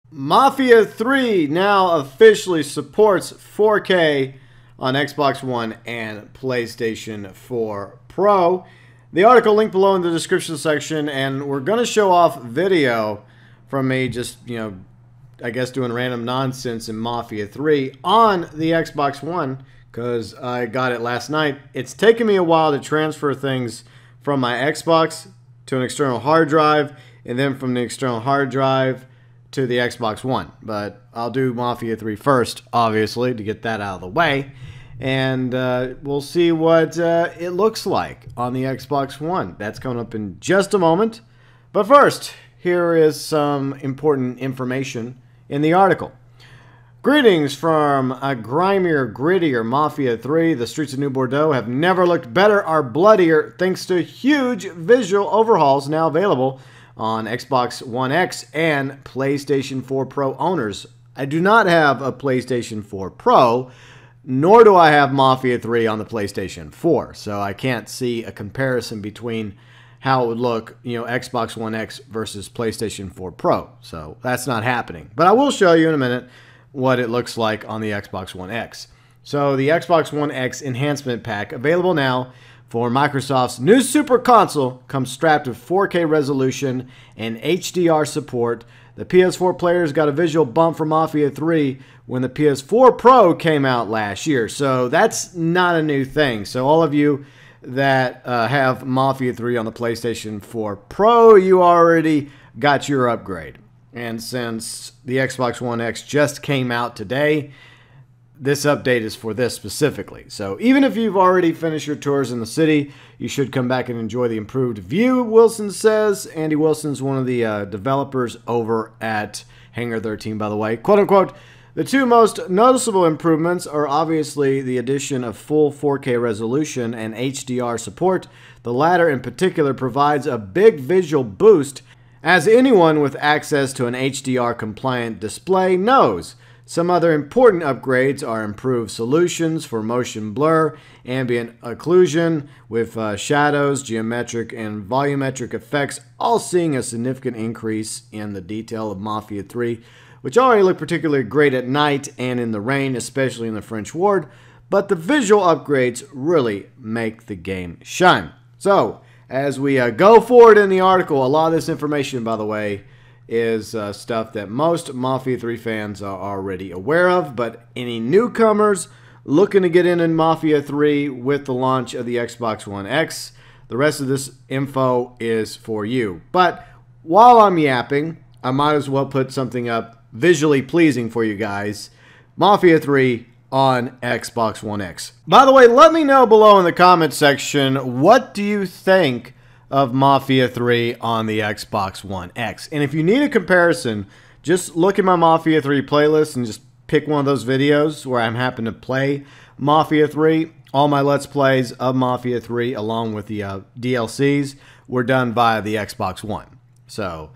Mafia 3 now officially supports 4K on Xbox One and PlayStation 4 Pro. The article linked below in the description section, and we're going to show off video from me just, I guess doing random nonsense in Mafia 3 on the Xbox One because I got it last night. It's taken me a while to transfer things from my Xbox to an external hard drive, and then from the external hard drive to the Xbox One. But I'll do Mafia 3 first, obviously, to get that out of the way. And we'll see what it looks like on the Xbox One. That's coming up in just a moment. But first, here is some important information in the article. Greetings from a grimier, grittier Mafia 3. The streets of New Bordeaux have never looked better or bloodier thanks to huge visual overhauls now available on Xbox One X and PlayStation 4 Pro owners. I do not have a PlayStation 4 Pro, nor do I have Mafia 3 on the PlayStation 4, so I can't see a comparison between how it would look, Xbox One X versus PlayStation 4 Pro. So that's not happening. But I will show you in a minute what it looks like on the Xbox One X. So the Xbox One X Enhancement Pack, available now for Microsoft's new Super Console, comes strapped with 4K resolution and HDR support. The PS4 players got a visual bump from Mafia 3 when the PS4 Pro came out last year. So that's not a new thing. So all of you that have Mafia 3 on the PlayStation 4 Pro, you already got your upgrade. And since the Xbox One X just came out today, this update is for this specifically. So even if you've already finished your tours in the city, you should come back and enjoy the improved view, Wilson says. Andy Wilson's one of the developers over at Hangar 13, by the way. Quote unquote, the two most noticeable improvements are obviously the addition of full 4K resolution and HDR support. The latter in particular provides a big visual boost, as anyone with access to an HDR compliant display knows. Some other important upgrades are improved solutions for motion blur, ambient occlusion with shadows, geometric and volumetric effects, all seeing a significant increase in the detail of Mafia 3, which already looked particularly great at night and in the rain, especially in the French Ward, but the visual upgrades really make the game shine. So, as we go forward in the article, a lot of this information, by the way, is stuff that most Mafia 3 fans are already aware of, but any newcomers looking to get in Mafia 3 with the launch of the Xbox One X, the rest of this info is for you. But while I'm yapping, I might as well put something up visually pleasing for you guys. Mafia 3 on Xbox One X. By the way, let me know below in the comment section, what do you think of Mafia 3 on the Xbox One X? And if you need a comparison, just look at my Mafia 3 playlist and just pick one of those videos where I'm happen to play Mafia 3. All my Let's Plays of Mafia 3 along with the DLCs were done via the Xbox One. So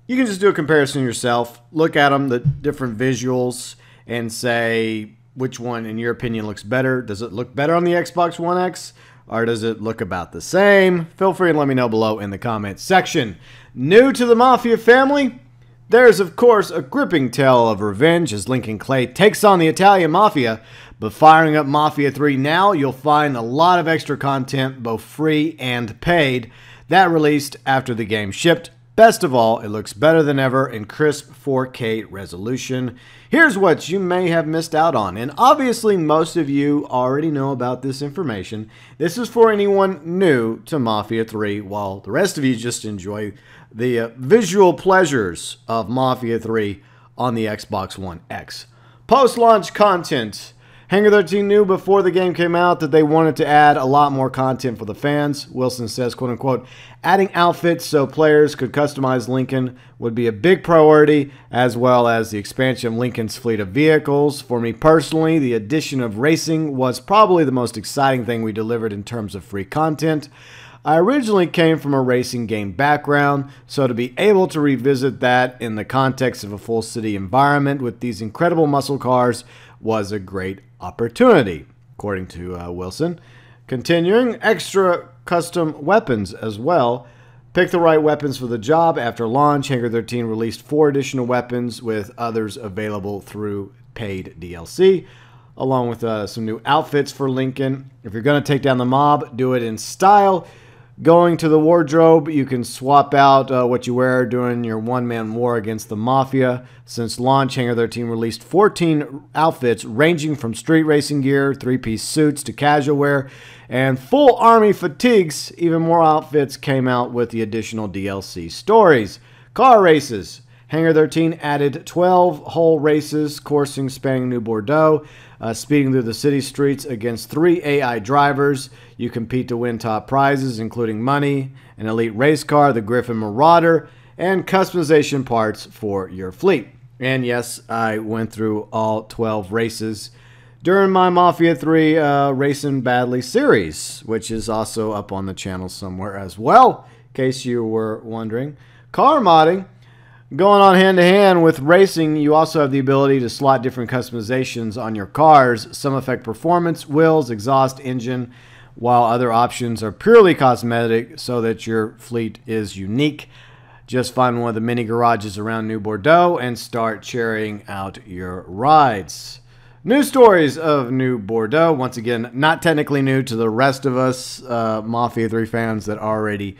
you can just do a comparison yourself, look at them, the different visuals, and say which one, in your opinion, looks better. Does it look better on the Xbox One X, or does it look about the same? Feel free and let me know below in the comments section. New to the Mafia family? There's, of course, a gripping tale of revenge as Lincoln Clay takes on the Italian Mafia. But firing up Mafia 3 now, you'll find a lot of extra content, both free and paid, that released after the game shipped. Best of all, it looks better than ever in crisp 4K resolution. Here's what you may have missed out on, and obviously most of you already know about this information. This is for anyone new to Mafia 3, while the rest of you just enjoy the visual pleasures of Mafia 3 on the Xbox One X. Post-launch content. Hangar 13 knew before the game came out that they wanted to add a lot more content for the fans. Wilson says, quote unquote, adding outfits so players could customize Lincoln would be a big priority, as well as the expansion of Lincoln's fleet of vehicles. For me personally, the addition of racing was probably the most exciting thing we delivered in terms of free content. I originally came from a racing game background, so to be able to revisit that in the context of a full city environment with these incredible muscle cars was a great opportunity, according to Wilson. Continuing, extra custom weapons as well Pick the right weapons for the job. After launch, Hangar 13 released 4 additional weapons with others available through paid DLC, along with some new outfits for Lincoln. If you're going to take down the mob, do it in style. Going to the wardrobe, you can swap out what you wear during your one-man war against the Mafia. Since launch, Hangar 13 released 14 outfits ranging from street racing gear, 3-piece suits to casual wear, and full army fatigues. Even more outfits came out with the additional DLC stories. Car races. Hangar 13 added 12 whole races, coursing spanning New Bordeaux, speeding through the city streets against 3 AI drivers. You compete to win top prizes, including money, an elite race car, the Griffin Marauder, and customization parts for your fleet. And yes, I went through all 12 races during my Mafia 3 Racing Badly series, which is also up on the channel somewhere as well, in case you were wondering. Car modding. Going on hand to hand with racing, you also have the ability to slot different customizations on your cars. Some affect performance, wheels, exhaust, engine, while other options are purely cosmetic so that your fleet is unique. Just find one of the mini garages around New Bordeaux and start carrying out your rides. News stories of New Bordeaux. Once again, not technically new to the rest of us Mafia 3 fans that already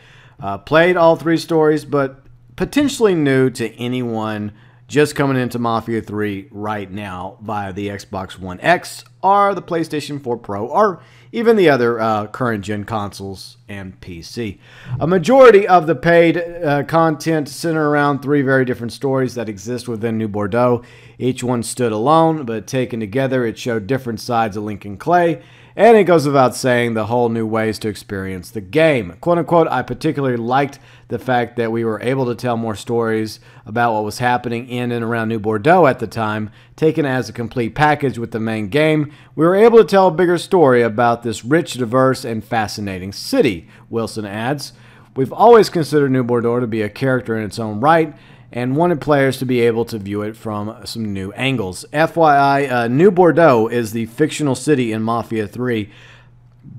played all 3 stories, but potentially new to anyone just coming into Mafia 3 right now via the Xbox One X or the PlayStation 4 Pro or even the other current-gen consoles and PC. A majority of the paid content center around 3 very different stories that exist within New Bordeaux. Each one stood alone, but taken together, it showed different sides of Lincoln Clay, and it goes without saying the whole new ways to experience the game. Quote unquote, I particularly liked the fact that we were able to tell more stories about what was happening in and around New Bordeaux at the time, taken as a complete package with the main game. We were able to tell a bigger story about this rich, diverse, and fascinating city, Wilson adds. We've always considered New Bordeaux to be a character in its own right, and wanted players to be able to view it from some new angles. FYI, New Bordeaux is the fictional city in Mafia 3.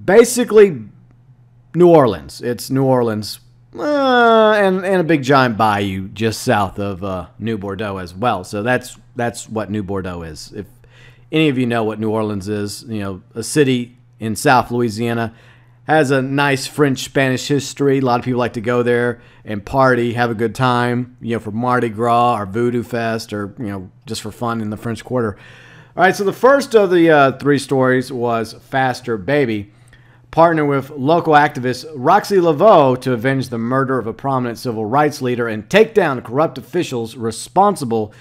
Basically, New Orleans. It's New Orleans and a big giant bayou just south of New Bordeaux as well. So that's what New Bordeaux is. If any of you know what New Orleans is, you know, a city in South Louisiana, has a nice French-Spanish history. A lot of people like to go there and party, have a good time, you know, for Mardi Gras or Voodoo Fest or, you know, just for fun in the French Quarter. All right, so the first of the 3 stories was Faster Baby. Partner with local activist Roxy Laveau to avenge the murder of a prominent civil rights leader and take down corrupt officials responsible.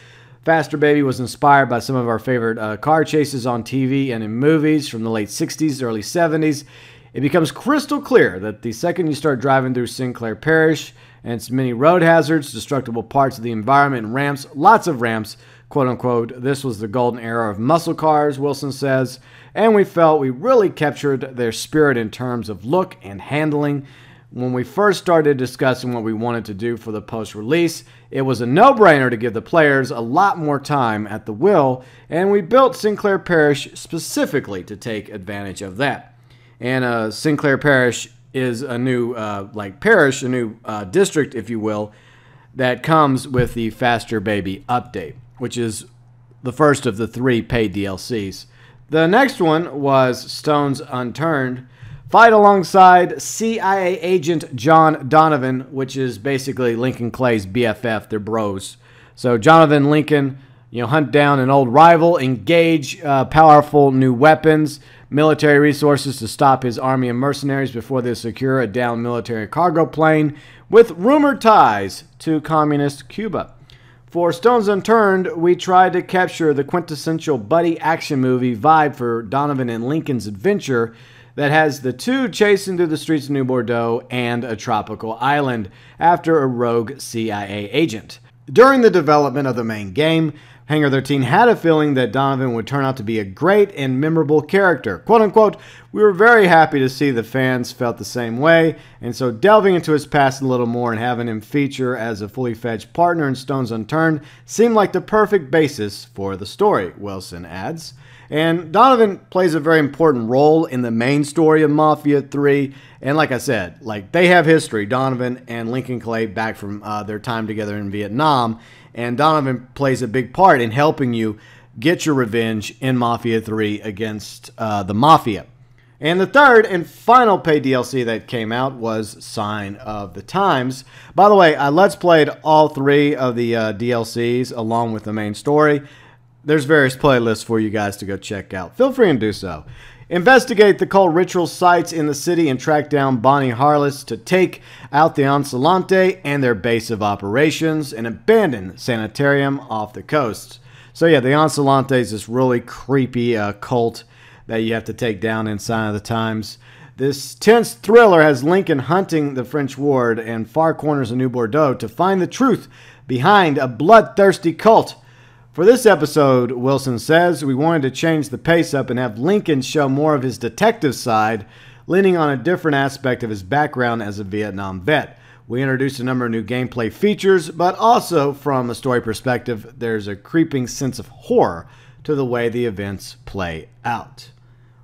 Faster Baby was inspired by some of our favorite car chases on TV and in movies from the late 60s, early 70s. It becomes crystal clear that the second you start driving through Sinclair Parish and its many road hazards, destructible parts of the environment, and ramps, lots of ramps, quote unquote, this was the golden era of muscle cars, Wilson says, and we felt we really captured their spirit in terms of look and handling. When we first started discussing what we wanted to do for the post-release, it was a no-brainer to give the players a lot more time at the wheel, and we built Sinclair Parish specifically to take advantage of that. And Sinclair Parish is a new, parish, a new district, if you will, that comes with the Faster Baby update, which is the first of the 3 paid DLCs. The next one was Stones Unturned. Fight alongside CIA agent John Donovan, which is basically Lincoln Clay's BFF. They're bros. So Jonathan Lincoln, you know, hunt down an old rival, engage powerful new weapons, military resources to stop his army of mercenaries before they secure a downed military cargo plane with rumored ties to communist Cuba. For Stones Unturned, we tried to capture the quintessential buddy action movie vibe for Donovan and Lincoln's adventure that has the 2 chasing through the streets of New Bordeaux and a tropical island after a rogue CIA agent. During the development of the main game, Hangar 13 had a feeling that Donovan would turn out to be a great and memorable character. Quote unquote, we were very happy to see the fans felt the same way, and so delving into his past a little more and having him feature as a fully fledged partner in Stones Unturned seemed like the perfect basis for the story, Wilson adds. And Donovan plays a very important role in the main story of Mafia 3. And like I said, they have history, Donovan and Lincoln Clay, back from their time together in Vietnam. And Donovan plays a big part in helping you get your revenge in Mafia 3 against the Mafia. And the third and final paid DLC that came out was Sign of the Times. By the way, I Let's Played all 3 of the DLCs along with the main story. There's various playlists for you guys to go check out. Feel free and do so. Investigate the cult ritual sites in the city and track down Bonnie Harless to take out the Ancelante and their base of operations, an abandoned sanitarium off the coast. So yeah, the Ancelante is this really creepy cult that you have to take down in Sign of the Times. This tense thriller has Lincoln hunting the French ward and far corners of New Bordeaux to find the truth behind a bloodthirsty cult. For this episode, Wilson says, we wanted to change the pace up and have Lincoln show more of his detective side, leaning on a different aspect of his background as a Vietnam vet. We introduced a number of new gameplay features, but also from a story perspective, there's a creeping sense of horror to the way the events play out.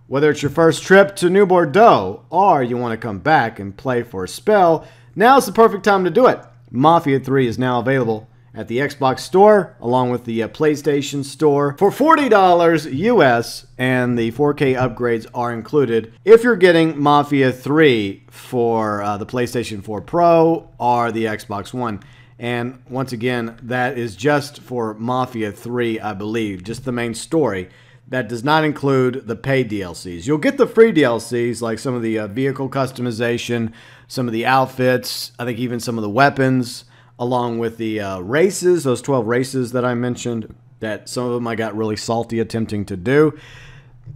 Whether it's your first trip to New Bordeaux or you want to come back and play for a spell, now's the perfect time to do it. Mafia 3 is now available at the Xbox Store, along with the PlayStation Store, for $40 US, and the 4K upgrades are included if you're getting Mafia 3 for the PlayStation 4 Pro or the Xbox One. And once again, that is just for Mafia 3, I believe, just the main story. That does not include the paid DLCs. You'll get the free DLCs, like some of the vehicle customization, some of the outfits, I think even some of the weapons, along with the races, those 12 races that I mentioned, that some of them I got really salty attempting to do.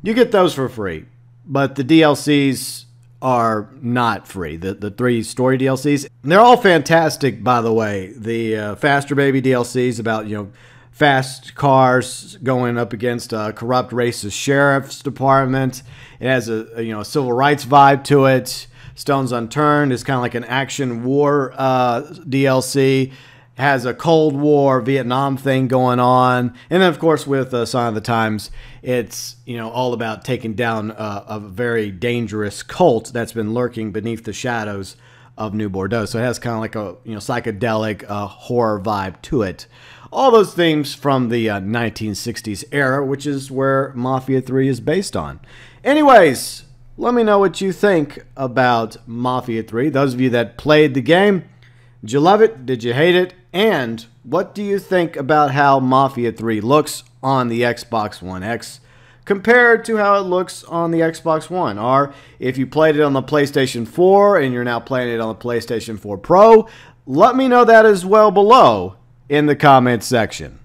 You get those for free, but the DLCs are not free. The 3 story DLCs, they're all fantastic, by the way. The Faster Baby DLCs about, fast cars going up against a corrupt racist sheriff's department. It has a civil rights vibe to it. Stones Unturned is kind of like an action war DLC. Has a Cold War Vietnam thing going on. And then, of course, with Sign of the Times, it's all about taking down a very dangerous cult that's been lurking beneath the shadows of New Bordeaux. So it has kind of like a psychedelic horror vibe to it. All those themes from the 1960s era, which is where Mafia 3 is based on. Anyways, let me know what you think about Mafia 3. Those of you that played the game, did you love it? Did you hate it? And what do you think about how Mafia 3 looks on the Xbox One X compared to how it looks on the Xbox One? Or if you played it on the PlayStation 4 and you're now playing it on the PlayStation 4 Pro, let me know that as well below in the comments section.